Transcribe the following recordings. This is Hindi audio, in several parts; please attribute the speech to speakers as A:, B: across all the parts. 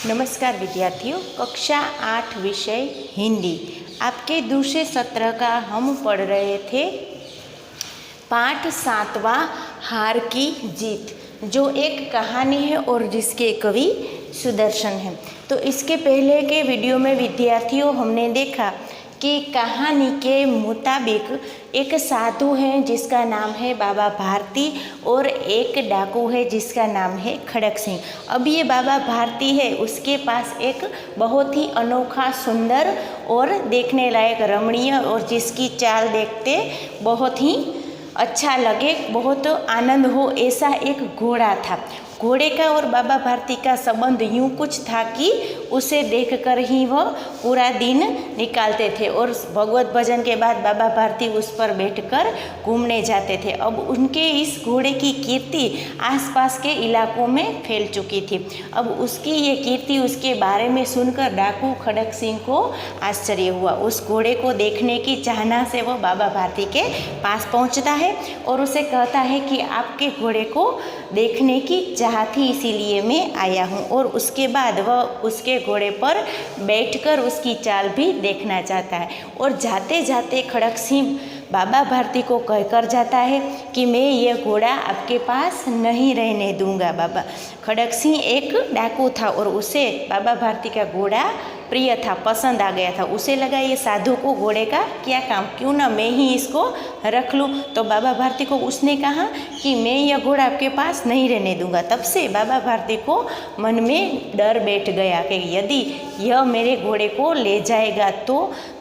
A: नमस्कार विद्यार्थियों, कक्षा 8 विषय हिंदी आपके दूसरे सत्र का हम पढ़ रहे थे। पाठ 7वां हार की जीत, जो एक कहानी है और जिसके कवि सुदर्शन हैं। तो इसके पहले के वीडियो में विद्यार्थियों हमने देखा कि कहानी के मुताबिक एक साधु है जिसका नाम है बाबा भारती और एक डाकू है जिसका नाम है खड़क सिंह। अब ये बाबा भारती है, उसके पास एक बहुत ही अनोखा, सुंदर और देखने लायक, रमणीय और जिसकी चाल देखते बहुत ही अच्छा लगे, बहुत आनंद हो, ऐसा एक घोड़ा था। घोड़े का और बाबा भारती का संबंध यूँ कुछ था कि उसे देखकर ही वह पूरा दिन निकालते थे और भगवत भजन के बाद बाबा भारती उस पर बैठकर घूमने जाते थे। अब उनके इस घोड़े की कीर्ति आसपास के इलाकों में फैल चुकी थी। अब उसकी ये कीर्ति, उसके बारे में सुनकर डाकू खड़क सिंह को आश्चर्य हुआ। उस घोड़े को देखने की चाहना से वह बाबा भारती के पास पहुंचता है और उसे कहता है कि आपके घोड़े को देखने की चाह थी, इसीलिए मैं आया हूँ। और उसके बाद वह उसके घोड़े पर बैठकर उसकी चाल भी देखना चाहता है। और जाते जाते खड़क सिंह बाबा भारती को कहकर जाता है कि मैं ये घोड़ा आपके पास नहीं रहने दूंगा। बाबा खड़क सिंह एक डाकू था और उसे बाबा भारती का घोड़ा प्रिय था, पसंद आ गया था। उसे लगा ये साधु को घोड़े का क्या काम, क्यों ना मैं ही इसको रख लूँ। तो बाबा भारती को उसने कहा कि मैं यह घोड़ा आपके पास नहीं रहने दूंगा। तब से बाबा भारती को मन में डर बैठ गया कि यदि यह मेरे घोड़े को ले जाएगा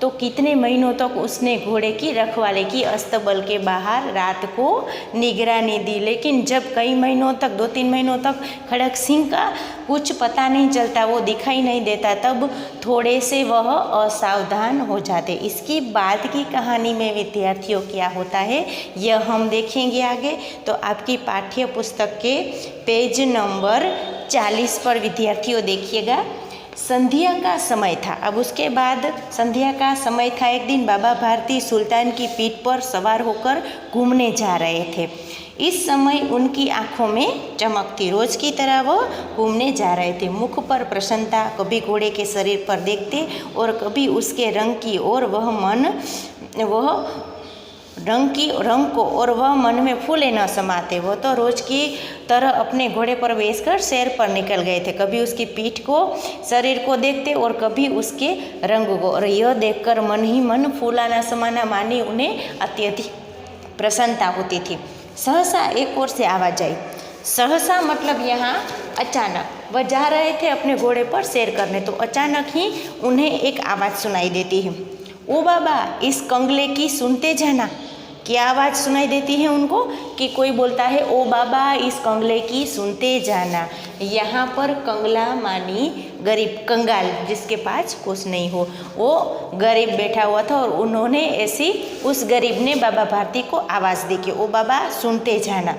A: तो कितने महीनों तक उसने घोड़े की रखवाली की, अस्तबल के बाहर रात को निगरानी दी। लेकिन जब कई महीनों तक, 2-3 महीनों तक खड़क सिंह का कुछ पता नहीं चलता, वो दिखाई नहीं देता, तब थोड़े से वह असावधान हो जाते। इसकी बाद की कहानी में विद्यार्थियों क्या होता है यह हम देखेंगे आगे। तो आपकी पाठ्य पुस्तक के पेज नंबर 40 पर विद्यार्थियों देखिएगा। संध्या का समय था। अब उसके बाद संध्या का समय था। एक दिन बाबा भारती सुल्तान की पीठ पर सवार होकर घूमने जा रहे थे। इस समय उनकी आंखों में चमक थी। रोज की तरह वो घूमने जा रहे थे। मुख पर प्रसन्नता, कभी घोड़े के शरीर पर देखते और कभी उसके रंग की, और रंग को और वह मन में फूले न समाते। वो तो रोज की तरह अपने घोड़े पर बैसकर सैर पर निकल गए थे। कभी उसकी पीठ को, शरीर को देखते और कभी उसके रंग को, और यह देखकर मन ही मन फूला न समाना मानी उन्हें अत्यधिक प्रसन्नता होती थी। सहसा एक ओर से आवाज आई। सहसा मतलब यहाँ अचानक। वह जा रहे थे अपने घोड़े पर सैर करने, तो अचानक ही उन्हें एक आवाज़ सुनाई देती है। ओ बाबा, इस कंगले की सुनते जाना। क्या आवाज़ सुनाई देती है उनको कि कोई बोलता है ओ बाबा, इस कंगले की सुनते जाना। यहाँ पर कंगला मानी गरीब, कंगाल, जिसके पास कुछ नहीं हो, वो गरीब बैठा हुआ था। और उन्होंने ऐसी, उस गरीब ने बाबा भारती को आवाज़ दी कि ओ बाबा सुनते जाना।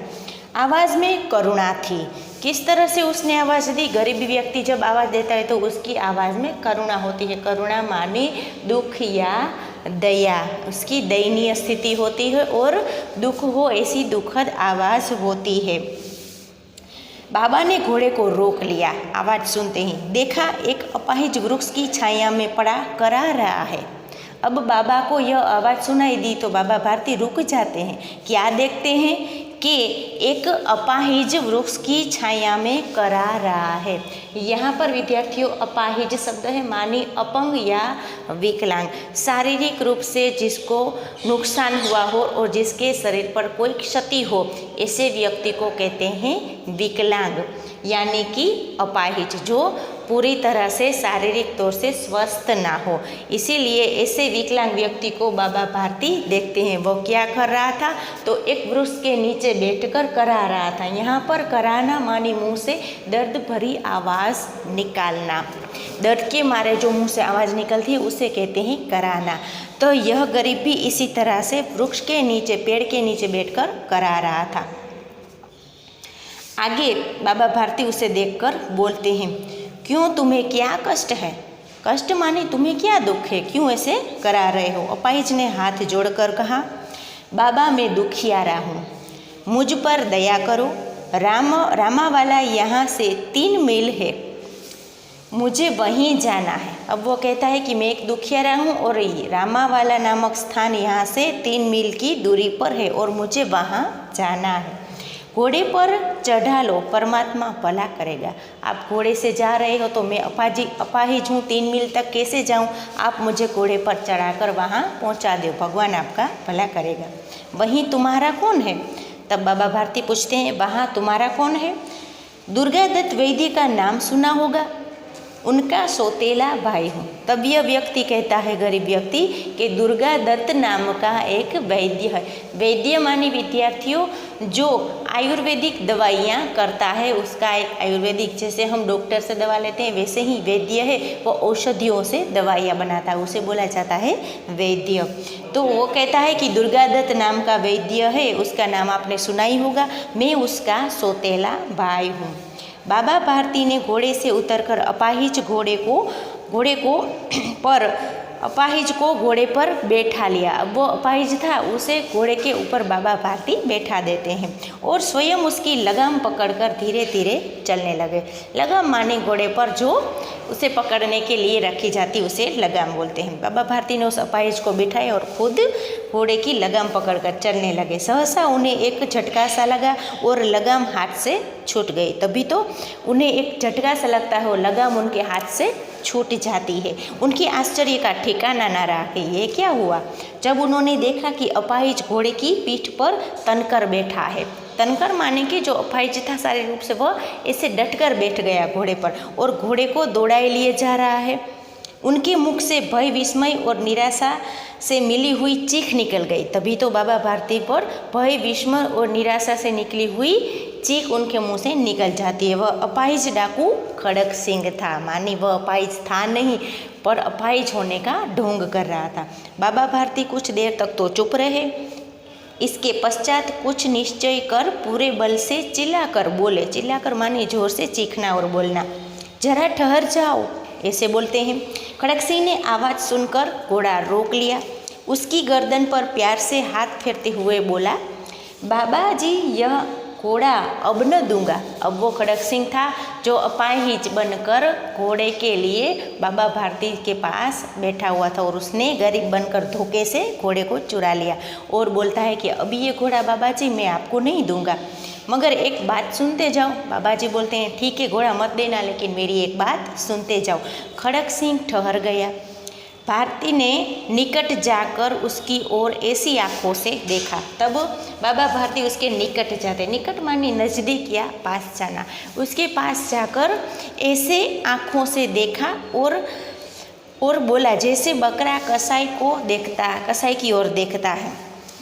A: आवाज़ में करुणा थी। किस तरह से उसने आवाज़ दी? गरीब व्यक्ति जब आवाज़ देता है तो उसकी आवाज़ में करुणा होती है। करुणा माने दुख या दया, उसकी दयनीय स्थिति होती है और दुख हो ऐसी दुखद आवाज़ होती है। बाबा ने घोड़े को रोक लिया। आवाज़ सुनते ही देखा एक अपाहिज वृक्ष की छाया में पड़ा करा रहा है। अब बाबा को यह आवाज़ सुनाई दी तो बाबा भारती रुक जाते हैं। क्या देखते हैं कि एक अपाहिज वृक्ष की छाया में करा रहा है। यहाँ पर विद्यार्थियों अपाहिज शब्द है मानी अपंग या विकलांग, शारीरिक रूप से जिसको नुकसान हुआ हो और जिसके शरीर पर कोई क्षति हो, ऐसे व्यक्ति को कहते हैं विकलांग, यानी कि अपाहिज, जो पूरी तरह से शारीरिक तौर से स्वस्थ ना हो। इसीलिए ऐसे विकलांग व्यक्ति को बाबा भारती देखते हैं। वो क्या कर रहा था? तो एक वृक्ष के नीचे बैठकर करा रहा था। यहाँ पर कराना मानी मुंह से दर्द भरी आवाज़ निकालना। दर्द के मारे जो मुंह से आवाज़ निकलती है उसे कहते हैं कराना। तो यह गरीब भी इसी तरह से वृक्ष के नीचे, पेड़ के नीचे बैठकर करा रहा था। आगे बाबा भारती उसे देखकर बोलते हैं, क्यों, तुम्हें क्या कष्ट है? कष्ट माने तुम्हें क्या दुख है, क्यों ऐसे करा रहे हो? अपाहिज ने हाथ जोड़कर कहा, बाबा मैं दुखियारा हूँ, मुझ पर दया करो। रामावाला यहाँ से 3 मील है। मुझे वहीं जाना है। अब वो कहता है कि मैं एक दुखियारा हूँ और रामावाला नामक स्थान यहाँ से 3 मील की दूरी पर है और मुझे वहाँ जाना है। घोड़े पर चढ़ा लो, परमात्मा भला करेगा। आप घोड़े से जा रहे हो तो मैं अपाहिज हूँ, 3 मील तक कैसे जाऊँ? आप मुझे घोड़े पर चढ़ाकर वहाँ पहुँचा दो, भगवान आपका भला करेगा। वहीं तुम्हारा कौन है? तब बाबा भारती पूछते हैं, वहाँ तुम्हारा कौन है? दुर्गा दत्त वैद्य का नाम सुना होगा, उनका सौतेला भाई हूँ। तब यह व्यक्ति कहता है, गरीब व्यक्ति, कि दुर्गा दत्त नाम का एक वैद्य है। वैद्य माने विद्यार्थियों जो आयुर्वेदिक दवाइयाँ करता है, उसका एक आयुर्वेदिक, जैसे हम डॉक्टर से दवा लेते हैं वैसे ही वैद्य है, वो औषधियों से दवाइयाँ बनाता है, उसे बोला जाता है वैद्य। तो वो कहता है कि दुर्गा दत्त नाम का वैद्य है, उसका नाम आपने सुना ही होगा, मैं उसका सौतेला भाई हूँ। बाबा भारती ने घोड़े से उतरकर अपाहिज घोड़े पर बैठा लिया। अब वो अपाहिज था, उसे घोड़े के ऊपर बाबा भारती बैठा देते हैं और स्वयं उसकी लगाम पकड़कर धीरे धीरे चलने लगे। लगाम माने घोड़े पर जो उसे पकड़ने के लिए रखी जाती उसे लगाम बोलते हैं। बाबा भारती ने उस अपाहिज को बिठाया और खुद घोड़े की लगाम पकड़कर चलने लगे। सहसा उन्हें एक झटका सा लगा और लगाम हाथ से छूट गई। तभी तो उन्हें एक झटका सा लगता है और लगाम उनके हाथ से छूट जाती है। उनके आश्चर्य का ठिकाना न रहा कि ये क्या हुआ। जब उन्होंने देखा कि अपाहिज घोड़े की पीठ पर तनकर बैठा है। तनकर माने कि जो अपाहिज था शारीरिक रूप से, वह ऐसे डटकर बैठ गया घोड़े पर और घोड़े को दौड़ाए लिए जा रहा है। उनके मुख से भय, विस्मय और निराशा से मिली हुई चीख निकल गई। तभी तो बाबा भारती पर भय, विस्मय और निराशा से निकली हुई चीख उनके मुंह से निकल जाती है। वह अपाहिज डाकू खड़क सिंह था, मानी वह अपाहिज था नहीं, पर अपाहिज होने का ढोंग कर रहा था। बाबा भारती कुछ देर तक तो चुप रहे। इसके पश्चात कुछ निश्चय कर पूरे बल से चिल्लाकर बोले। चिल्लाकर माने जोर से चीखना और बोलना। जरा ठहर जाओ, ऐसे बोलते हैं। खड़क सिंह ने आवाज़ सुनकर घोड़ा रोक लिया। उसकी गर्दन पर प्यार से हाथ फेरते हुए बोला, बाबा जी यह घोड़ा अब न दूंगा। अब वो खड़क सिंह था जो अपाहिज बनकर घोड़े के लिए बाबा भारती के पास बैठा हुआ था और उसने गरीब बनकर धोखे से घोड़े को चुरा लिया और बोलता है कि अभी ये घोड़ा बाबा जी मैं आपको नहीं दूंगा, मगर एक बात सुनते जाओ। बाबा जी बोलते हैं, ठीक है घोड़ा मत देना, लेकिन मेरी एक बात सुनते जाओ। खड़क सिंह ठहर गया। भारती ने निकट जाकर उसकी ओर ऐसी आंखों से देखा। तब बाबा भारती उसके निकट जाते, निकट मानी नज़दीक या पास जाना, उसके पास जाकर ऐसे आंखों से देखा और बोला जैसे बकरा कसाई की ओर देखता है।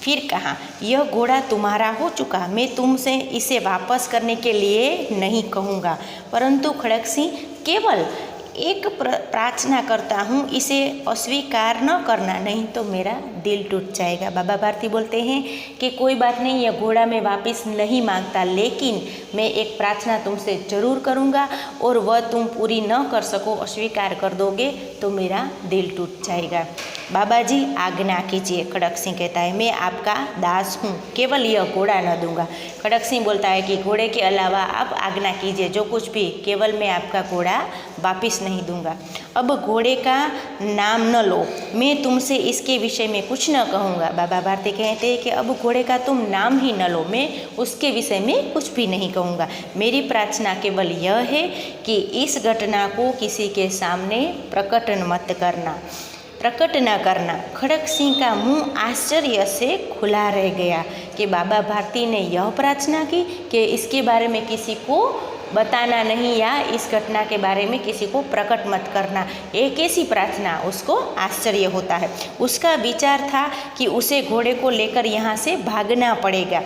A: फिर कहा, यह घोड़ा तुम्हारा हो चुका, मैं तुमसे इसे वापस करने के लिए नहीं कहूँगा, परंतु खड़क सिंह केवल एक प्रार्थना करता हूँ, इसे अस्वीकार न करना, नहीं तो मेरा दिल टूट जाएगा। बाबा भारती बोलते हैं कि कोई बात नहीं, यह घोड़ा मैं वापस नहीं मांगता, लेकिन मैं एक प्रार्थना तुमसे ज़रूर करूँगा और वह तुम पूरी न कर सको, अस्वीकार कर दोगे तो मेरा दिल टूट जाएगा। बाबा जी आज्ञा कीजिए। खड़क सिंह कहता है, मैं आपका दास हूँ, केवल यह घोड़ा न दूंगा। खड़क सिंह बोलता है कि घोड़े के अलावा आप आज्ञा कीजिए, जो कुछ भी, केवल मैं आपका घोड़ा वापिस नहीं दूंगा। अब घोड़े का नाम न लो, मैं तुमसे इसके विषय में कुछ न कहूँगा। बाबा भारती कहते हैं कि अब घोड़े का तुम नाम ही न लो, मैं उसके विषय में कुछ भी नहीं कहूँगा। मेरी प्रार्थना केवल यह है कि इस घटना को किसी के सामने प्रकट न करना। खड़क सिंह का मुंह आश्चर्य से खुला रह गया कि बाबा भारती ने यह प्रार्थना की कि इसके बारे में किसी को बताना नहीं या इस घटना के बारे में किसी को प्रकट मत करना। एक ऐसी प्रार्थना, उसको आश्चर्य होता है। उसका विचार था कि उसे घोड़े को लेकर यहाँ से भागना पड़ेगा,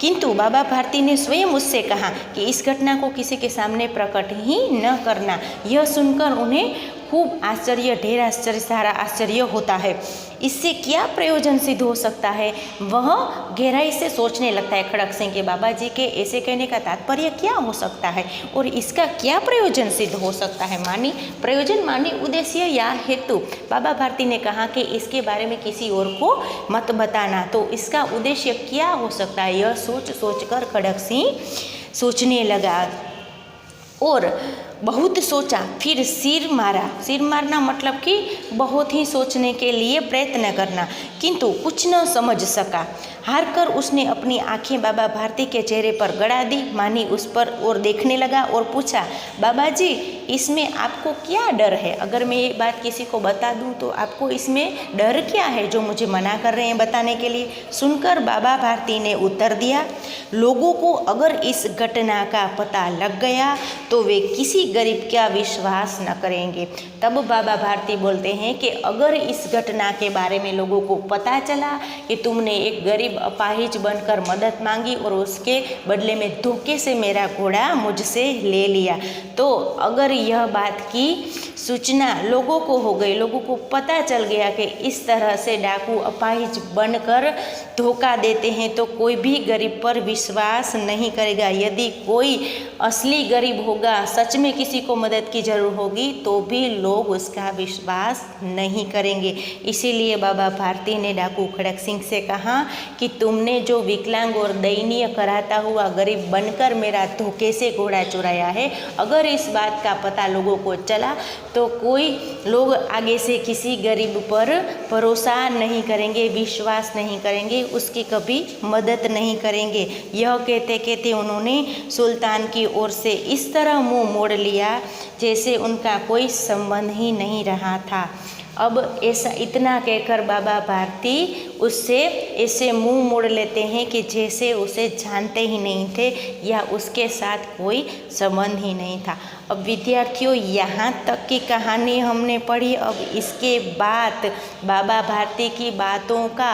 A: किंतु बाबा भारती ने स्वयं उससे कहा कि इस घटना को किसी के सामने प्रकट ही न करना। यह सुनकर उन्हें खूब आश्चर्य, ढेर आश्चर्य, सारा आश्चर्य होता है। इससे क्या प्रयोजन सिद्ध हो सकता है, वह गहराई से सोचने लगता है। खड़क सिंह के बाबा जी के ऐसे कहने का तात्पर्य क्या हो सकता है और इसका क्या प्रयोजन सिद्ध हो सकता है। प्रयोजन मानी उद्देश्य या हेतु। बाबा भारती ने कहा कि इसके बारे में किसी और को मत बताना, तो इसका उद्देश्य क्या हो सकता है, यह सोच कर खड़क सिंह सोचने लगा और बहुत सोचा, फिर सिर मारा। सिर मारना मतलब कि बहुत ही सोचने के लिए प्रयत्न करना, किंतु कुछ न समझ सका। हार कर उसने अपनी आंखें बाबा भारती के चेहरे पर गड़ा दी। मानी उस पर और देखने लगा और पूछा, बाबा जी इसमें आपको क्या डर है? अगर मैं ये बात किसी को बता दूं तो आपको इसमें डर क्या है जो मुझे मना कर रहे हैं बताने के लिए? सुनकर बाबा भारती ने उत्तर दिया, लोगों को अगर इस घटना का पता लग गया तो वे किसी गरीब का विश्वास न करेंगे। तब बाबा भारती बोलते हैं कि अगर इस घटना के बारे में लोगों को पता चला कि तुमने एक गरीब अपाहिज बनकर मदद मांगी और उसके बदले में धोखे से मेरा घोड़ा मुझसे ले लिया, तो अगर यह बात की सूचना लोगों को हो गई, लोगों को पता चल गया कि इस तरह से डाकू अपाहिज बनकर धोखा देते हैं, तो कोई भी गरीब पर विश्वास नहीं करेगा। यदि कोई असली गरीब होगा, सच में किसी को मदद की जरूरत होगी, तो भी लोग उसका विश्वास नहीं करेंगे। इसीलिए बाबा भारती ने डाकू खड़क सिंह से कहा कि तुमने जो विकलांग और दयनीय कराता हुआ गरीब बनकर मेरा धोखे से घोड़ा चुराया है, अगर इस बात का पता लोगों को चला तो कोई लोग आगे से किसी गरीब पर भरोसा नहीं करेंगे, विश्वास नहीं करेंगे, उसकी कभी मदद नहीं करेंगे। यह कहते कहते उन्होंने सुल्तान की ओर से इस तरह मुंह मोड़ लिया जैसे उनका कोई संबंध ही नहीं रहा था। अब ऐसा इतना कहकर बाबा भारती उससे ऐसे मुंह मोड़ लेते हैं कि जैसे उसे जानते ही नहीं थे या उसके साथ कोई संबंध ही नहीं था। अब विद्यार्थियों, यहाँ तक की कहानी हमने पढ़ी। अब इसके बाद बाबा भारती की बातों का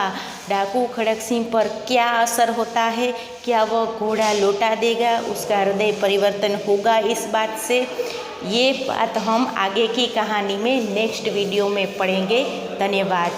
A: डाकू खड़क सिंह पर क्या असर होता है? क्या वह घोड़ा लौटा देगा? उसका हृदय परिवर्तन होगा इस बात से? ये बात हम आगे की कहानी में नेक्स्ट वीडियो में पढ़ेंगे। धन्यवाद।